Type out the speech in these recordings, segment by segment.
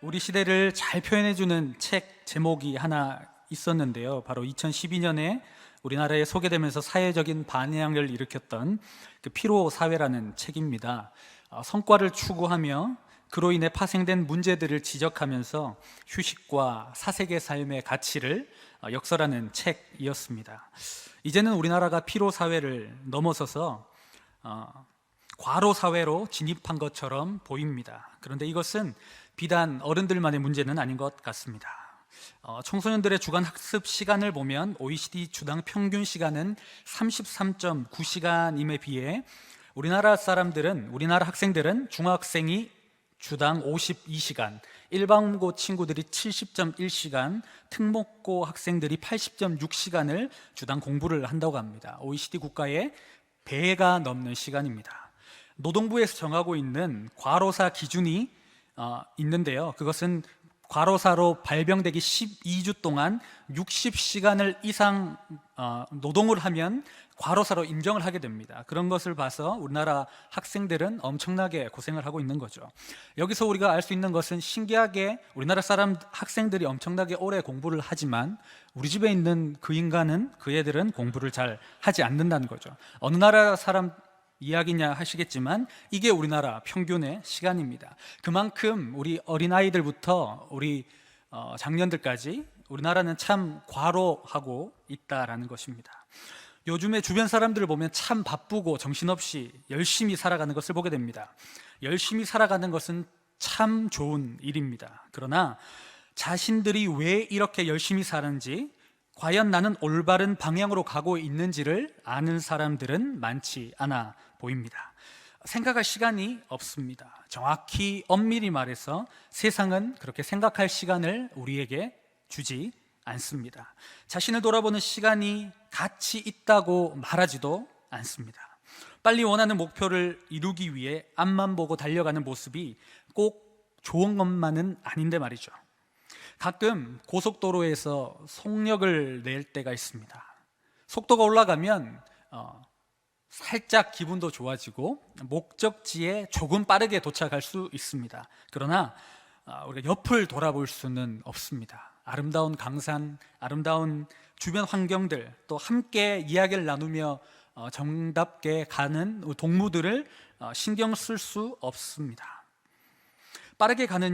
우리 시대를 잘 표현해주는 책 제목이 하나 있었는데요. 바로 2012년에 우리나라에 소개되면서 사회적인 반향을 일으켰던 그 피로 사회라는 책입니다. 성과를 추구하며 그로 인해 파생된 문제들을 지적하면서 휴식과 사색의 삶의 가치를 역설하는 책이었습니다. 이제는 우리나라가 피로 사회를 넘어서서 과로 사회로 진입한 것처럼 보입니다. 그런데 이것은 비단 어른들만의 문제는 아닌 것 같습니다. 청소년들의 주간 학습 시간을 보면 OECD 주당 평균 시간은 33.9시간임에 비해 우리나라 학생들은 중학생이 주당 52시간, 일반고 친구들이 70.1시간, 특목고 학생들이 80.6시간을 주당 공부를 한다고 합니다. OECD 국가의 배가 넘는 시간입니다. 노동부에서 정하고 있는 과로사 기준이 있는데요. 그것은 과로사로 발병되기 12주 동안 60시간을 이상 노동을 하면 과로사로 인정을 하게 됩니다. 그런 것을 봐서 우리나라 학생들은 엄청나게 고생을 하고 있는 거죠. 여기서 우리가 알 수 있는 것은 신기하게 우리나라 학생들이 엄청나게 오래 공부를 하지만 우리 집에 있는 그 애들은 공부를 잘 하지 않는다는 거죠. 어느 나라 사람 이야기냐 하시겠지만 이게 우리나라 평균의 시간입니다. 그만큼 우리 어린아이들부터 우리 장년들까지 우리나라는 참 과로하고 있다라는 것입니다. 요즘에 주변 사람들을 보면 참 바쁘고 정신없이 열심히 살아가는 것을 보게 됩니다. 열심히 살아가는 것은 참 좋은 일입니다. 그러나 자신들이 왜 이렇게 열심히 사는지, 과연 나는 올바른 방향으로 가고 있는지를 아는 사람들은 많지 않아 보입니다. 생각할 시간이 없습니다. 정확히 엄밀히 말해서 세상은 그렇게 생각할 시간을 우리에게 주지 않습니다. 자신을 돌아보는 시간이 가치 있다고 말하지도 않습니다. 빨리 원하는 목표를 이루기 위해 앞만 보고 달려가는 모습이 꼭 좋은 것만은 아닌데 말이죠. 가끔 고속도로에서 속력을 낼 때가 있습니다. 속도가 올라가면 살짝 기분도 좋아지고 목적지에 조금 빠르게 도착할 수 있습니다. 그러나 우리가 옆을 돌아볼 수는 없습니다. 아름다운 강산, 아름다운 주변 환경들, 또 함께 이야기를 나누며 정답게 가는 동무들을 신경 쓸 수 없습니다. 빠르게 가는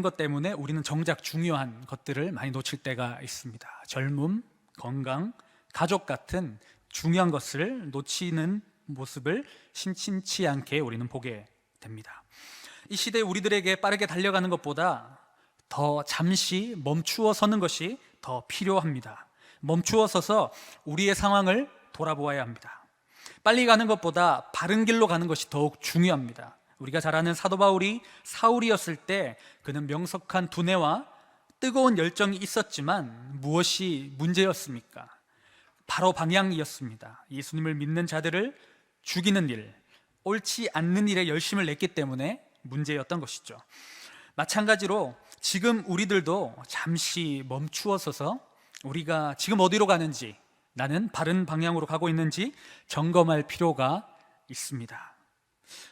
것 때문에 우리는 정작 중요한 것들을 많이 놓칠 때가 있습니다. 젊음, 건강, 가족 같은 중요한 것을 놓치는 모습을 심심치 않게 우리는 보게 됩니다. 이 시대에 우리들에게 빠르게 달려가는 것보다 더 잠시 멈추어 서는 것이 더 필요합니다. 멈추어 서서 우리의 상황을 돌아보아야 합니다. 빨리 가는 것보다 바른 길로 가는 것이 더욱 중요합니다. 우리가 잘 아는 사도 바울이 사울이었을 때 그는 명석한 두뇌와 뜨거운 열정이 있었지만 무엇이 문제였습니까? 바로 방향이었습니다. 예수님을 믿는 자들을 죽이는 일, 옳지 않는 일에 열심을 냈기 때문에 문제였던 것이죠. 마찬가지로 지금 우리들도 잠시 멈추어 서서 우리가 지금 어디로 가는지, 나는 바른 방향으로 가고 있는지 점검할 필요가 있습니다.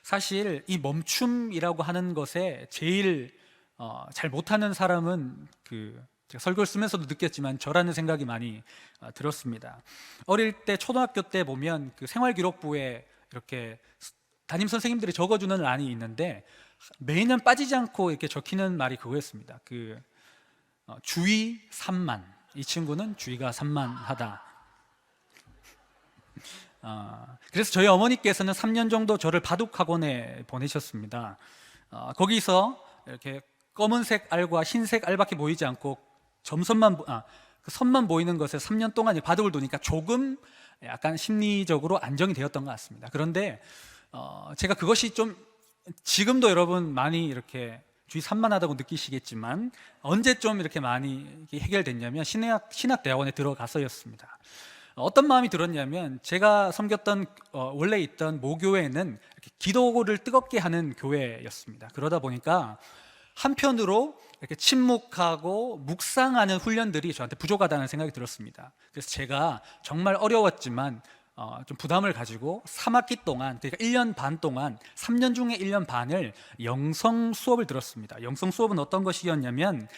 사실 이 멈춤이라고 하는 것에 제일 잘 못하는 사람은 제가 설교를 쓰면서도 느꼈지만 저라는 생각이 많이 들었습니다. 어릴 때 초등학교 때 보면 그 생활기록부에 이렇게 담임 선생님들이 적어주는 란이 있는데 매년 빠지지 않고 이렇게 적히는 말이 그거였습니다. 주의 산만, 이 친구는 주의가 산만하다. 그래서 저희 어머니께서는 3년 정도 저를 바둑학원에 보내셨습니다. 거기서 이렇게 검은색 알과 흰색 알밖에 보이지 않고 그 선만 보이는 것에 3년 동안 바둑을 두니까 조금 약간 심리적으로 안정이 되었던 것 같습니다. 그런데 제가 그것이 좀 지금도 여러분 많이 이렇게 주의 산만하다고 느끼시겠지만 언제 좀 이렇게 많이 해결됐냐면 신학대학원에 들어가서였습니다. 어떤 마음이 들었냐면 제가 섬겼던 원래 있던 모교회는 이렇게 기도를 뜨겁게 하는 교회였습니다. 그러다 보니까 한편으로 이렇게 침묵하고 묵상하는 훈련들이 저한테 부족하다는 생각이 들었습니다. 그래서 제가 정말 어려웠지만 좀 부담을 가지고 3학기 동안, 그러니까 1년 반 동안, 3년 중에 1년 반을 영성 수업을 들었습니다. 영성 수업은 어떤 것이었냐면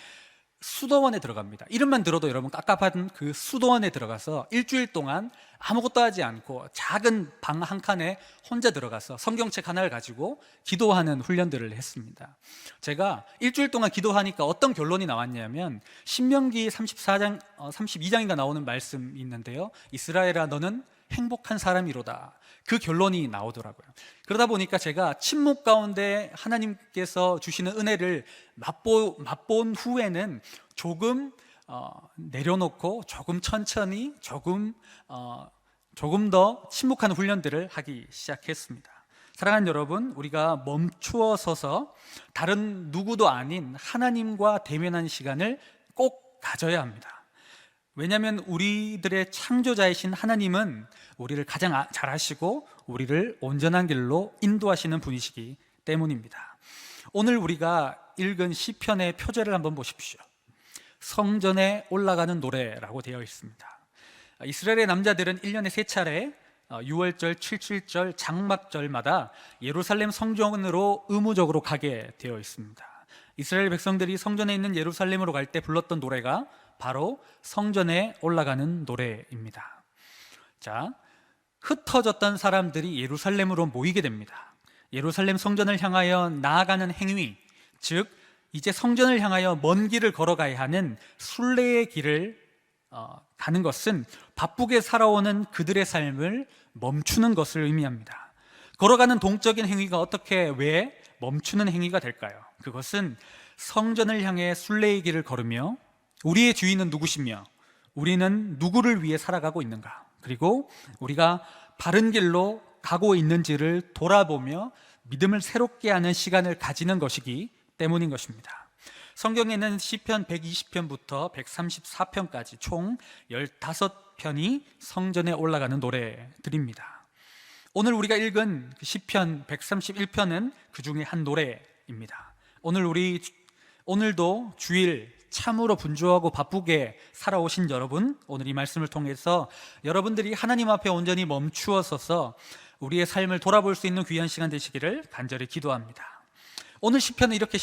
수도원에 들어갑니다. 이름만 들어도 여러분 깝깝한 그 수도원에 들어가서 일주일 동안 아무것도 하지 않고 작은 방 한 칸에 혼자 들어가서 성경책 하나를 가지고 기도하는 훈련들을 했습니다. 제가 일주일 동안 기도하니까 어떤 결론이 나왔냐면 신명기 34장, 32장인가 나오는 말씀이 있는데요. 이스라엘아 너는 행복한 사람이로다. 그 결론이 나오더라고요. 그러다 보니까 제가 침묵 가운데 하나님께서 주시는 은혜를 맛본 후에는 조금 내려놓고 조금 천천히 조금 더 침묵하는 훈련들을 하기 시작했습니다. 사랑하는 여러분, 우리가 멈추어 서서 다른 누구도 아닌 하나님과 대면한 시간을 꼭 가져야 합니다. 왜냐하면 우리들의 창조자이신 하나님은 우리를 가장 잘 아시고 우리를 온전한 길로 인도하시는 분이시기 때문입니다. 오늘 우리가 읽은 시편의 표제를 한번 보십시오. 성전에 올라가는 노래라고 되어 있습니다. 이스라엘의 남자들은 1년에 3차례 6월절, 77절, 장막절마다 예루살렘 성전으로 의무적으로 가게 되어 있습니다. 이스라엘 백성들이 성전에 있는 예루살렘으로 갈 때 불렀던 노래가 바로 성전에 올라가는 노래입니다. 자, 흩어졌던 사람들이 예루살렘으로 모이게 됩니다. 예루살렘 성전을 향하여 나아가는 행위, 즉 이제 성전을 향하여 먼 길을 걸어가야 하는 순례의 길을 가는 것은 바쁘게 살아오는 그들의 삶을 멈추는 것을 의미합니다. 걸어가는 동적인 행위가 왜 멈추는 행위가 될까요? 그것은 성전을 향해 순례의 길을 걸으며 우리의 주인은 누구시며 우리는 누구를 위해 살아가고 있는가, 그리고 우리가 바른 길로 가고 있는지를 돌아보며 믿음을 새롭게 하는 시간을 가지는 것이기 때문인 것입니다. 성경에는 시편 120편부터 134편까지 총 15편이 성전에 올라가는 노래들입니다. 오늘 우리가 읽은 시편 131편은 그 중에 한 노래입니다. 오늘도 주일 참으로 분주하고 바쁘게 살아오신 여러분, 오늘 이 말씀을 통해서 여러분들이 하나님 앞에 온전히 멈추어 서서 우리의 삶을 돌아볼 수 있는 귀한 시간 되시기를 간절히 기도합니다. 오늘 시편은 이렇게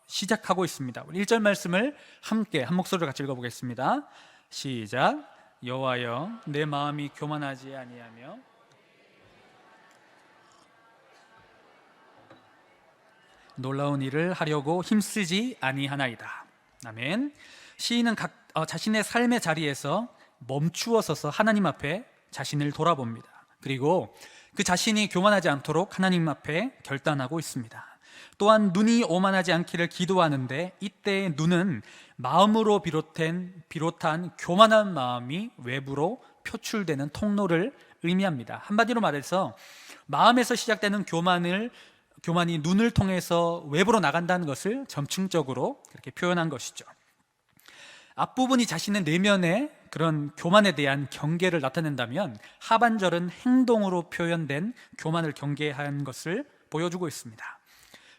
시작하고 있습니다. 우리 1절 말씀을 함께 한 목소리로 같이 읽어보겠습니다. 시작. 여호와여 내 마음이 교만하지 아니하며 놀라운 일을 하려고 힘쓰지 아니하나이다. 아멘. 시인은 자신의 삶의 자리에서 멈추어 서서 하나님 앞에 자신을 돌아봅니다. 그리고 그 자신이 교만하지 않도록 하나님 앞에 결단하고 있습니다. 또한 눈이 오만하지 않기를 기도하는데 이때의 눈은 마음으로 비롯한 교만한 마음이 외부로 표출되는 통로를 의미합니다. 한마디로 말해서 마음에서 시작되는 교만이 눈을 통해서 외부로 나간다는 것을 점층적으로 그렇게 표현한 것이죠. 앞부분이 자신의 내면의 그런 교만에 대한 경계를 나타낸다면 하반절은 행동으로 표현된 교만을 경계한 것을 보여주고 있습니다.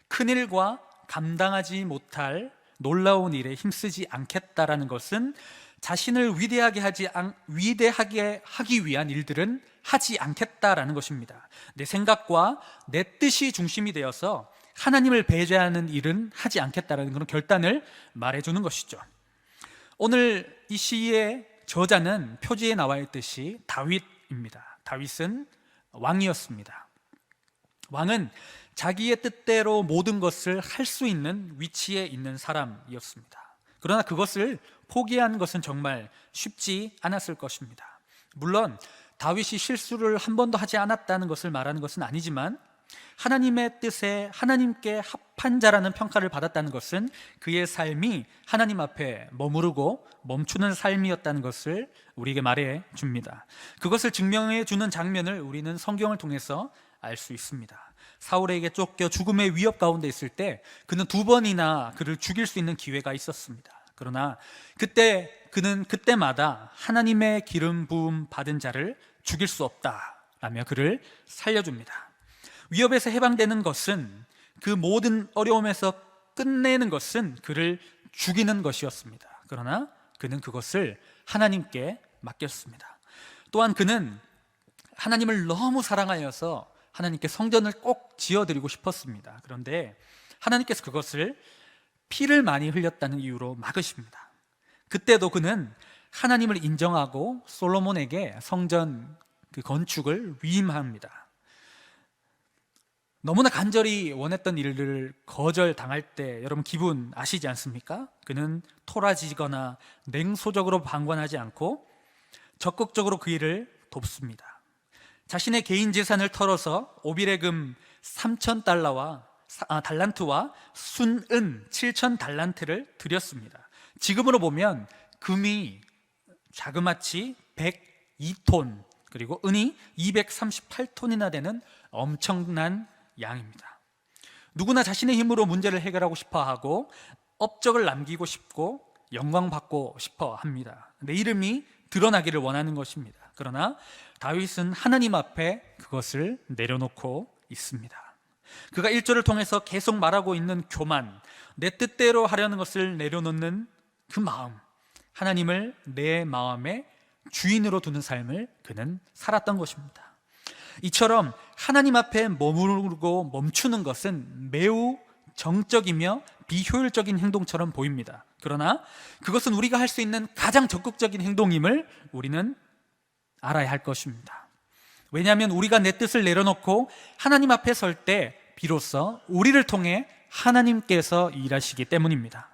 큰일과 감당하지 못할 놀라운 일에 힘쓰지 않겠다라는 것은 자신을 위대하게 하기 위한 일들은 하지 않겠다라는 것입니다. 내 생각과 내 뜻이 중심이 되어서 하나님을 배제하는 일은 하지 않겠다라는 그런 결단을 말해주는 것이죠. 오늘 이 시의 저자는 표지에 나와 있듯이 다윗입니다. 다윗은 왕이었습니다. 왕은 자기의 뜻대로 모든 것을 할 수 있는 위치에 있는 사람이었습니다. 그러나 그것을 포기한 것은 정말 쉽지 않았을 것입니다. 물론 다윗이 실수를 한 번도 하지 않았다는 것을 말하는 것은 아니지만 하나님의 뜻에 하나님께 합한 자라는 평가를 받았다는 것은 그의 삶이 하나님 앞에 머무르고 멈추는 삶이었다는 것을 우리에게 말해 줍니다. 그것을 증명해 주는 장면을 우리는 성경을 통해서 알 수 있습니다. 사울에게 쫓겨 죽음의 위협 가운데 있을 때 그는 2번이나 그를 죽일 수 있는 기회가 있었습니다. 그러나 그는 그때마다 하나님의 기름 부음 받은 자를 죽일 수 없다라며 그를 살려줍니다. 위협에서 해방되는 것은, 그 모든 어려움에서 끝내는 것은 그를 죽이는 것이었습니다. 그러나 그는 그것을 하나님께 맡겼습니다. 또한 그는 하나님을 너무 사랑하여서 하나님께 성전을 꼭 지어드리고 싶었습니다. 그런데 하나님께서 그것을 피를 많이 흘렸다는 이유로 막으십니다. 그때도 그는 하나님을 인정하고 솔로몬에게 성전 그 건축을 위임합니다. 너무나 간절히 원했던 일을 거절당할 때 여러분 기분 아시지 않습니까? 그는 토라지거나 냉소적으로 방관하지 않고 적극적으로 그 일을 돕습니다. 자신의 개인 재산을 털어서 오빌의 금 3,000달러와 달란트와 순은 7,000달란트를 드렸습니다. 지금으로 보면 금이 자그마치 102톤 그리고 은이 238톤이나 되는 엄청난 양입니다. 누구나 자신의 힘으로 문제를 해결하고 싶어 하고 업적을 남기고 싶고 영광받고 싶어 합니다. 내 이름이 드러나기를 원하는 것입니다. 그러나 다윗은 하나님 앞에 그것을 내려놓고 있습니다. 그가 1절을 통해서 계속 말하고 있는 교만, 내 뜻대로 하려는 것을 내려놓는 그 마음, 하나님을 내 마음의 주인으로 두는 삶을 그는 살았던 것입니다. 이처럼 하나님 앞에 머무르고 멈추는 것은 매우 정적이며 비효율적인 행동처럼 보입니다. 그러나 그것은 우리가 할 수 있는 가장 적극적인 행동임을 우리는 알아야 할 것입니다. 왜냐하면 우리가 내 뜻을 내려놓고 하나님 앞에 설 때 비로소 우리를 통해 하나님께서 일하시기 때문입니다.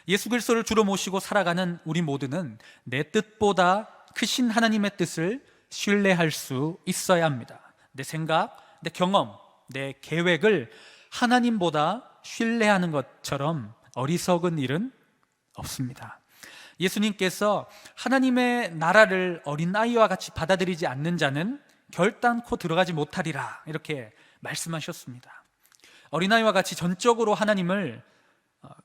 예수 그리스도를 주로 모시고 살아가는 우리 모두는 내 뜻보다 크신 하나님의 뜻을 신뢰할 수 있어야 합니다. 내 생각, 내 경험, 내 계획을 하나님보다 신뢰하는 것처럼 어리석은 일은 없습니다. 예수님께서 하나님의 나라를 어린아이와 같이 받아들이지 않는 자는 결단코 들어가지 못하리라 이렇게 말씀하셨습니다. 어린아이와 같이 전적으로 하나님을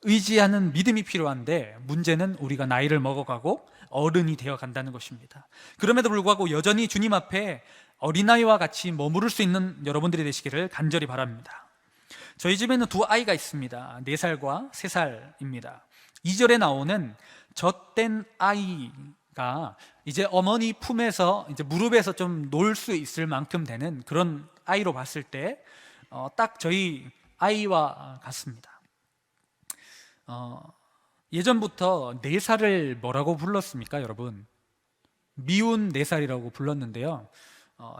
의지하는 믿음이 필요한데 문제는 우리가 나이를 먹어가고 어른이 되어 간다는 것입니다. 그럼에도 불구하고 여전히 주님 앞에 어린아이와 같이 머무를 수 있는 여러분들이 되시기를 간절히 바랍니다. 저희 집에는 두 아이가 있습니다. 4살과 3살입니다. 2절에 나오는 젖된 아이가 이제 어머니 품에서 이제 무릎에서 좀 놀 수 있을 만큼 되는 그런 아이로 봤을 때 딱 저희 아이와 같습니다. 예전부터 4살을 뭐라고 불렀습니까, 여러분? 미운 4살이라고 불렀는데요.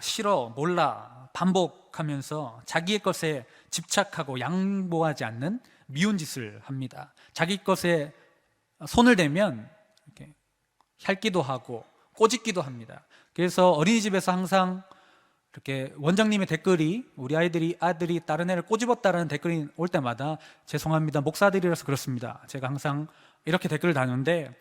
싫어, 몰라, 반복하면서 자기의 것에 집착하고 양보하지 않는 미운 짓을 합니다. 자기 것에 손을 대면 이렇게 핥기도 하고 꼬집기도 합니다. 그래서 어린이집에서 항상 이렇게 원장님의 댓글이 우리 아들이 다른 애를 꼬집었다라는 댓글이 올 때마다 죄송합니다, 목사들이라서 그렇습니다, 제가 항상 이렇게 댓글을 다는데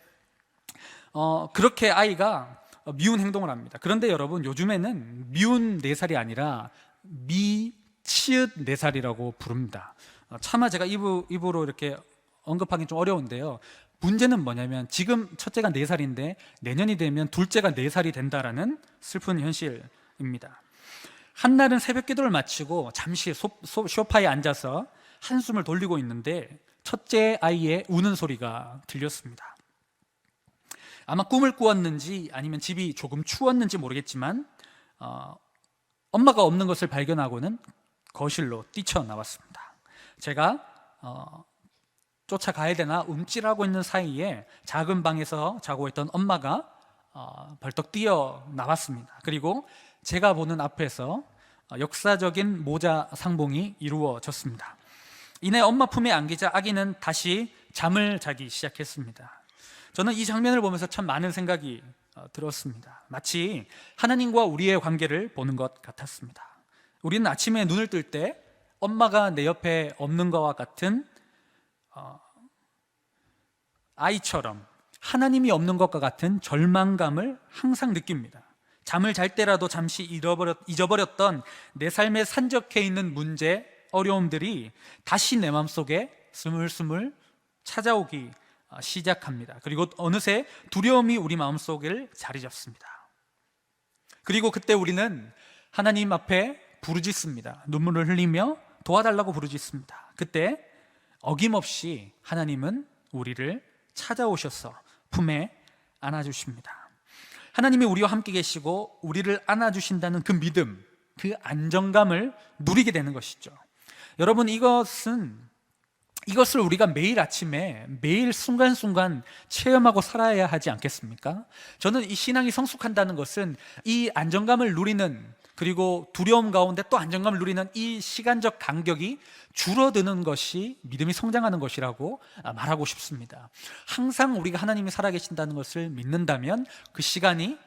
그렇게 아이가 미운 행동을 합니다. 그런데 여러분 요즘에는 미운 4살이 아니라 미치읓 4살이라고 부릅니다. 차마 제가 입으로 이렇게 언급하기 좀 어려운데요. 문제는 뭐냐면 지금 첫째가 4살인데 내년이 되면 둘째가 4살이 된다라는 슬픈 현실입니다. 한날은 새벽 기도를 마치고 잠시 소파에 앉아서 한숨을 돌리고 있는데 첫째 아이의 우는 소리가 들렸습니다. 아마 꿈을 꾸었는지 아니면 집이 조금 추웠는지 모르겠지만 엄마가 없는 것을 발견하고는 거실로 뛰쳐나왔습니다. 제가 쫓아가야 되나 움찔하고 있는 사이에 작은 방에서 자고 있던 엄마가 벌떡 뛰어나왔습니다. 그리고 제가 보는 앞에서 역사적인 모자 상봉이 이루어졌습니다. 이내 엄마 품에 안기자 아기는 다시 잠을 자기 시작했습니다. 저는 이 장면을 보면서 참 많은 생각이 들었습니다. 마치 하나님과 우리의 관계를 보는 것 같았습니다. 우리는 아침에 눈을 뜰 때 엄마가 내 옆에 없는 것과 같은 아이처럼 하나님이 없는 것과 같은 절망감을 항상 느낍니다. 잠을 잘 때라도 잠시 잊어버렸던 내 삶에 산적해 있는 문제, 어려움들이 다시 내 마음속에 스물스물 찾아오기 시작합니다. 그리고 어느새 두려움이 우리 마음속을 자리 잡습니다. 그리고 그때 우리는 하나님 앞에 부르짖습니다. 눈물을 흘리며 도와달라고 부르짖습니다. 그때 어김없이 하나님은 우리를 찾아오셔서 품에 안아주십니다. 하나님이 우리와 함께 계시고 우리를 안아주신다는 그 믿음, 그 안정감을 누리게 되는 것이죠. 여러분, 이것을 우리가 매일 아침에 매일 순간순간 체험하고 살아야 하지 않겠습니까? 저는 이 신앙이 성숙한다는 것은 이 안정감을 누리는, 그리고 두려움 가운데 또 안정감을 누리는 이 시간적 간격이 줄어드는 것이 믿음이 성장하는 것이라고 말하고 싶습니다. 항상 우리가 하나님이 살아계신다는 것을 믿는다면 그 시간이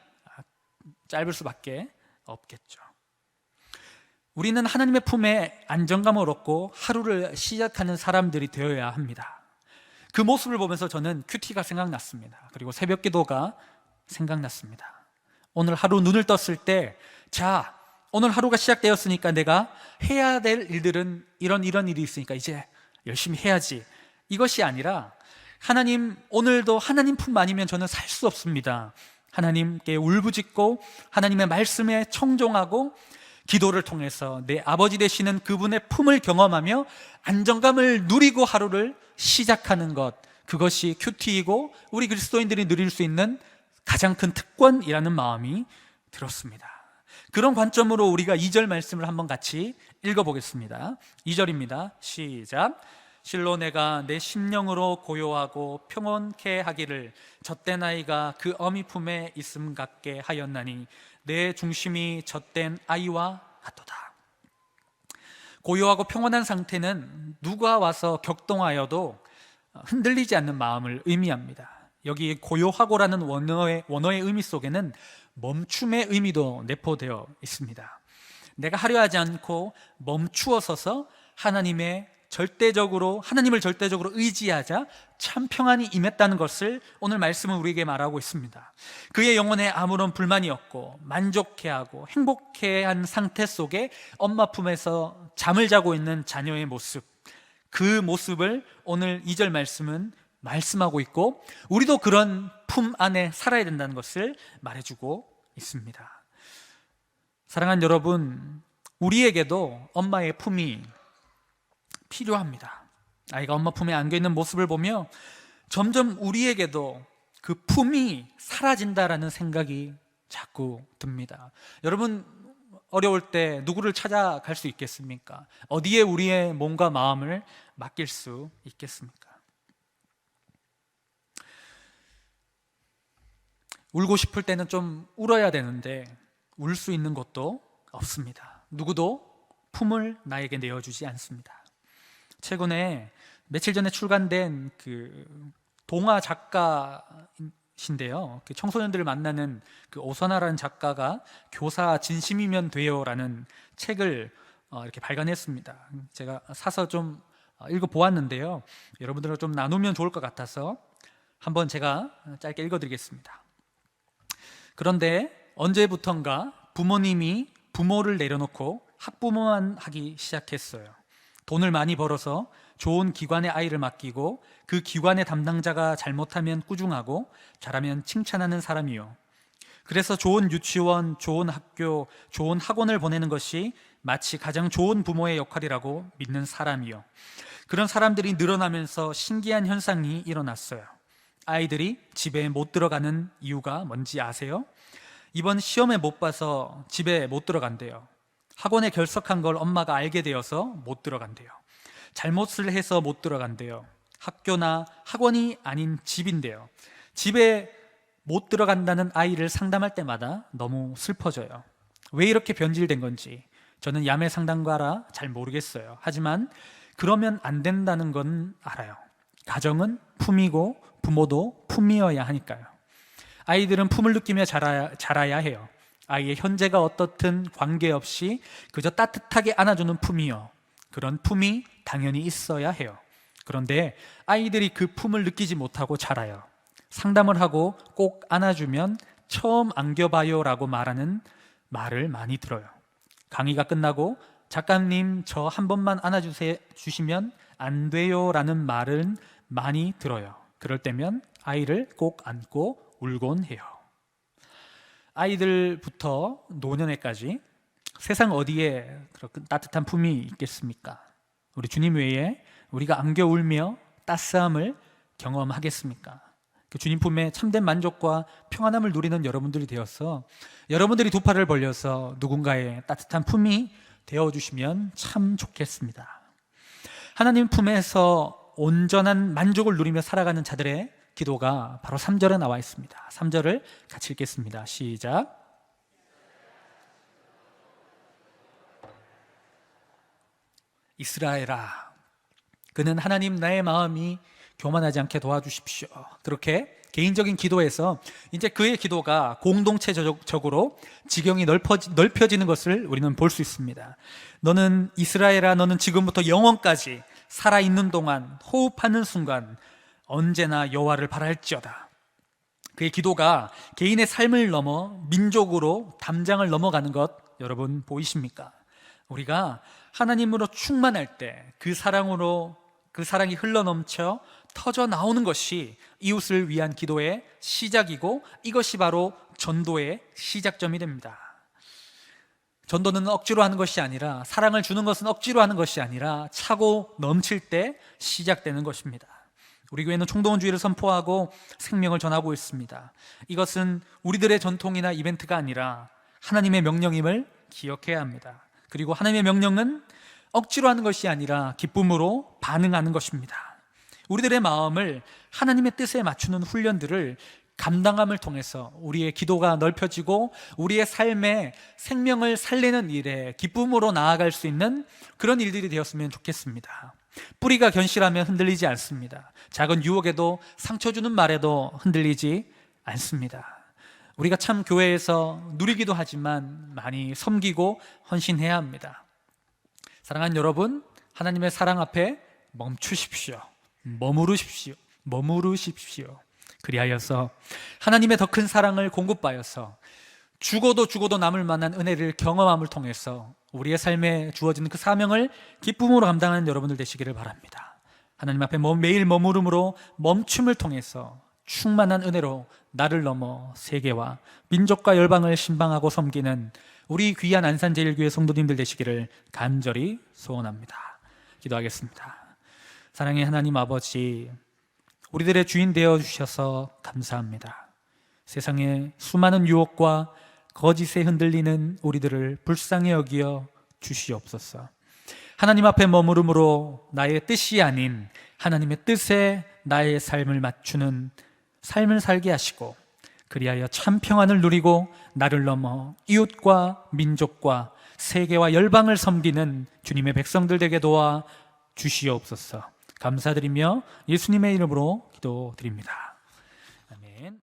짧을 수밖에 없겠죠. 우리는 하나님의 품에 안정감을 얻고 하루를 시작하는 사람들이 되어야 합니다. 그 모습을 보면서 저는 큐티가 생각났습니다. 그리고 새벽 기도가 생각났습니다. 오늘 하루 눈을 떴을 때, 자, 오늘 하루가 시작되었으니까 내가 해야 될 일들은 이런 일이 있으니까 이제 열심히 해야지, 이것이 아니라 하나님, 오늘도 하나님 품 아니면 저는 살 수 없습니다. 하나님께 울부짖고 하나님의 말씀에 청종하고 기도를 통해서 내 아버지 되시는 그분의 품을 경험하며 안정감을 누리고 하루를 시작하는 것, 그것이 큐티이고 우리 그리스도인들이 누릴 수 있는 가장 큰 특권이라는 마음이 들었습니다. 그런 관점으로 우리가 2절 말씀을 한번 같이 읽어보겠습니다. 2절입니다. 시작. 실로 내가 내 심령으로 고요하고 평온케 하기를 젖된 아이가 그 어미 품에 있음 같게 하였나니 내 중심이 젖된 아이와 같도다. 고요하고 평온한 상태는 누가 와서 격동하여도 흔들리지 않는 마음을 의미합니다. 여기 고요하고라는 원어의 의미 속에는 멈춤의 의미도 내포되어 있습니다. 내가 하려 하지 않고 멈추어 서서 하나님을 절대적으로 의지하자 참 평안이 임했다는 것을 오늘 말씀은 우리에게 말하고 있습니다. 그의 영혼에 아무런 불만이 없고 만족해하고 행복해한 상태 속에 엄마 품에서 잠을 자고 있는 자녀의 모습, 그 모습을 오늘 2절 말씀은 말씀하고 있고, 우리도 그런 품 안에 살아야 된다는 것을 말해주고 있습니다. 사랑하는 여러분, 우리에게도 엄마의 품이 필요합니다. 아이가 엄마 품에 안겨있는 모습을 보며 점점 우리에게도 그 품이 사라진다라는 생각이 자꾸 듭니다. 여러분, 어려울 때 누구를 찾아갈 수 있겠습니까? 어디에 우리의 몸과 마음을 맡길 수 있겠습니까? 울고 싶을 때는 좀 울어야 되는데 울 수 있는 곳도 없습니다. 누구도 품을 나에게 내어주지 않습니다. 최근에 며칠 전에 출간된 그 동화 작가신데요, 그 청소년들을 만나는 그 오선아라는 작가가 교사 진심이면 돼요라는 책을 이렇게 발간했습니다. 제가 사서 좀 읽어보았는데요, 여러분들과 좀 나누면 좋을 것 같아서 한번 제가 짧게 읽어드리겠습니다. 그런데 언제부턴가 부모님이 부모를 내려놓고 학부모만 하기 시작했어요. 돈을 많이 벌어서 좋은 기관에 아이를 맡기고 그 기관의 담당자가 잘못하면 꾸중하고 잘하면 칭찬하는 사람이요. 그래서 좋은 유치원, 좋은 학교, 좋은 학원을 보내는 것이 마치 가장 좋은 부모의 역할이라고 믿는 사람이요. 그런 사람들이 늘어나면서 신기한 현상이 일어났어요. 아이들이 집에 못 들어가는 이유가 뭔지 아세요? 이번 시험에 못 봐서 집에 못 들어간대요. 학원에 결석한 걸 엄마가 알게 되어서 못 들어간대요. 잘못을 해서 못 들어간대요. 학교나 학원이 아닌 집인데요. 집에 못 들어간다는 아이를 상담할 때마다 너무 슬퍼져요. 왜 이렇게 변질된 건지 저는 야매 상담가라 잘 모르겠어요. 하지만 그러면 안 된다는 건 알아요. 가정은 품이고 부모도 품이어야 하니까요. 아이들은 품을 느끼며 자라야 해요. 아이의 현재가 어떻든 관계없이 그저 따뜻하게 안아주는 품이요, 그런 품이 당연히 있어야 해요. 그런데 아이들이 그 품을 느끼지 못하고 자라요. 상담을 하고 꼭 안아주면 처음 안겨봐요 라고 말하는 말을 많이 들어요. 강의가 끝나고 작가님 저 한 번만 안아주시면 안 돼요 라는 말은 많이 들어요. 그럴 때면 아이를 꼭 안고 울곤 해요. 아이들부터 노년에까지 세상 어디에 그렇게 따뜻한 품이 있겠습니까? 우리 주님 외에 우리가 안겨 울며 따스함을 경험하겠습니까? 그 주님 품에 참된 만족과 평안함을 누리는 여러분들이 되어서 여러분들이 두 팔을 벌려서 누군가의 따뜻한 품이 되어주시면 참 좋겠습니다. 하나님 품에서 온전한 만족을 누리며 살아가는 자들의 기도가 바로 3절에 나와 있습니다. 3절을 같이 읽겠습니다. 시작. 이스라엘아, 그는 하나님 나의 마음이 교만하지 않게 도와주십시오. 그렇게 개인적인 기도에서 이제 그의 기도가 공동체적으로 지경이 넓혀지는 것을 우리는 볼 수 있습니다. 너는 이스라엘아, 너는 지금부터 영원까지 살아있는 동안, 호흡하는 순간 언제나 여호와를 바랄지어다. 그의 기도가 개인의 삶을 넘어 민족으로 담장을 넘어가는 것 여러분 보이십니까? 우리가 하나님으로 충만할 때 그 사랑으로 그 사랑이 흘러넘쳐 터져 나오는 것이 이웃을 위한 기도의 시작이고 이것이 바로 전도의 시작점이 됩니다. 전도는 억지로 하는 것이 아니라, 사랑을 주는 것은 억지로 하는 것이 아니라 차고 넘칠 때 시작되는 것입니다. 우리 교회는 총동원주의를 선포하고 생명을 전하고 있습니다. 이것은 우리들의 전통이나 이벤트가 아니라 하나님의 명령임을 기억해야 합니다. 그리고 하나님의 명령은 억지로 하는 것이 아니라 기쁨으로 반응하는 것입니다. 우리들의 마음을 하나님의 뜻에 맞추는 훈련들을 감당함을 통해서 우리의 기도가 넓혀지고 우리의 삶에 생명을 살리는 일에 기쁨으로 나아갈 수 있는 그런 일들이 되었으면 좋겠습니다. 뿌리가 견실하면 흔들리지 않습니다. 작은 유혹에도 상처 주는 말에도 흔들리지 않습니다. 우리가 참 교회에서 누리기도 하지만 많이 섬기고 헌신해야 합니다. 사랑하는 여러분, 하나님의 사랑 앞에 멈추십시오. 머무르십시오. 그리하여서 하나님의 더 큰 사랑을 공급하여서 죽어도 남을 만한 은혜를 경험함을 통해서 우리의 삶에 주어지는 그 사명을 기쁨으로 감당하는 여러분들 되시기를 바랍니다. 하나님 앞에 매일 머무름으로 멈춤을 통해서 충만한 은혜로 나를 넘어 세계와 민족과 열방을 신방하고 섬기는 우리 귀한 안산제일교회 성도님들 되시기를 간절히 소원합니다. 기도하겠습니다. 사랑의 하나님 아버지, 우리들의 주인 되어주셔서 감사합니다. 세상의 수많은 유혹과 거짓에 흔들리는 우리들을 불쌍히 여기어 주시옵소서. 하나님 앞에 머무름으로 나의 뜻이 아닌 하나님의 뜻에 나의 삶을 맞추는 삶을 살게 하시고, 그리하여 참 평안을 누리고 나를 넘어 이웃과 민족과 세계와 열방을 섬기는 주님의 백성들 되게 도와 주시옵소서. 감사드리며 예수님의 이름으로 기도드립니다.